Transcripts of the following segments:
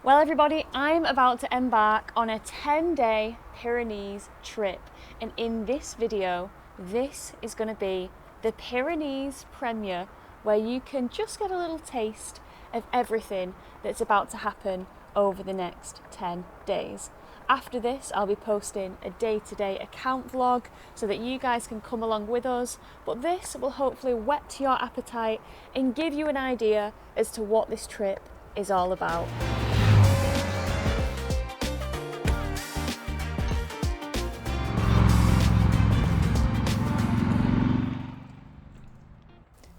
Well everybody, I'm about to embark on a 10-day Pyrenees trip, and in this video, this is going to be the Pyrenees Premiere, where you can just get a little taste of everything that's about to happen over the next 10 days. After this, I'll be posting a day-to-day account vlog so that you guys can come along with us, but this will hopefully whet your appetite and give you an idea as to what this trip is all about.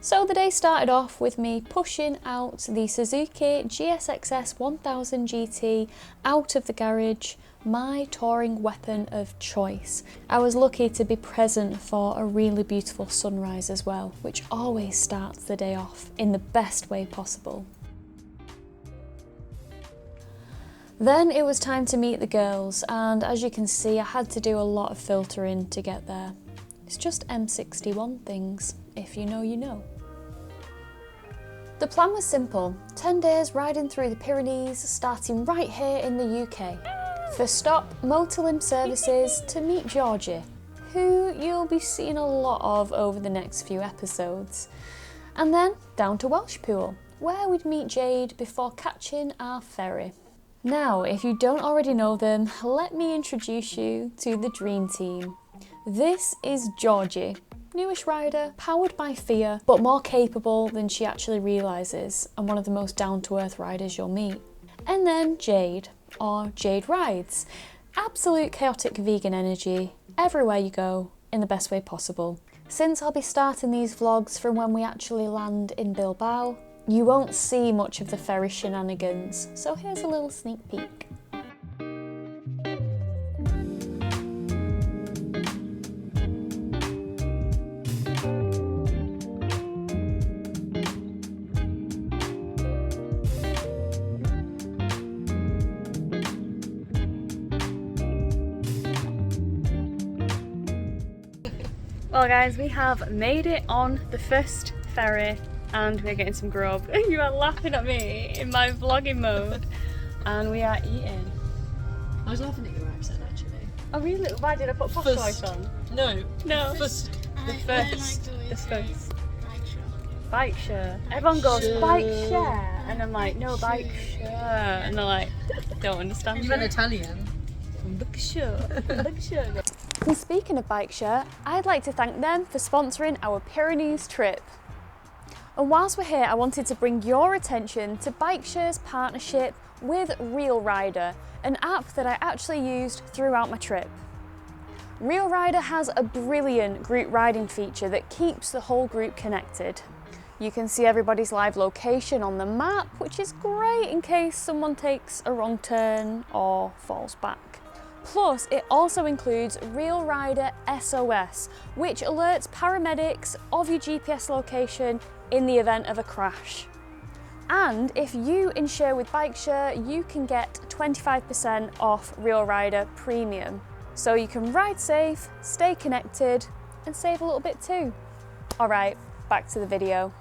So the day started off with me pushing out the Suzuki GSXS 1000 GT out of the garage, my touring weapon of choice. I was lucky to be present for a really beautiful sunrise as well, which always starts the day off in the best way possible. Then it was time to meet the girls, and as you can see I had to do a lot of filtering to get there. It's just M61 things, if you know you know. The plan was simple, 10 days riding through the Pyrenees, starting right here in the UK. First stop, Michelin services to meet Georgie, who you'll be seeing a lot of over the next few episodes. And then down to Welshpool, where we'd meet Jade before catching our ferry. Now, if you don't already know them, let me introduce you to the dream team. This is Georgie. Newish rider, powered by fear, but more capable than she actually realises, and one of the most down-to-earth riders you'll meet. And then Jade, or Jade Rides. Absolute chaotic vegan energy, everywhere you go, in the best way possible. Since I'll be starting these vlogs from when we actually land in Bilbao, you won't see much of the ferry shenanigans, so here's a little sneak peek. Well guys, we have made it on the first ferry and we're getting some grub. You are laughing at me in my vlogging mode and we are eating. I was laughing at your accent actually. Oh really? Why did I put posh voice on? No. No. First. The first. Bikesure. Everyone goes Bikeshare and I'm like, no, Bikesure. And they're like, don't understand. You're an Italian. Bikesure. Bikesure. And speaking of Bikesure, I'd like to thank them for sponsoring our Pyrenees trip. And whilst we're here, I wanted to bring your attention to Bikeshure's partnership with Real Rider, an app that I actually used throughout my trip. Real Rider has a brilliant group riding feature that keeps the whole group connected. You can see everybody's live location on the map, which is great in case someone takes a wrong turn or falls back. Plus, it also includes Real Rider SOS, which alerts paramedics of your GPS location in the event of a crash. And if you insure with Bikesure, you can get 25% off Real Rider Premium. So you can ride safe, stay connected, and save a little bit too. All right, back to the video.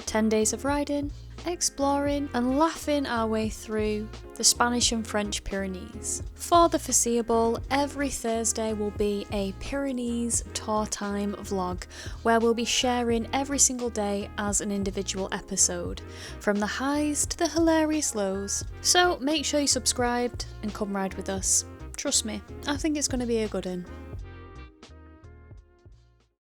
"10 days of riding, exploring and laughing our way through the Spanish and French Pyrenees. For the foreseeable, every Thursday will be a Pyrenees tour time vlog where we'll be sharing every single day as an individual episode, from the highs to the hilarious lows. So make sure you're subscribed and come ride with us. Trust me, I think it's going to be a good one.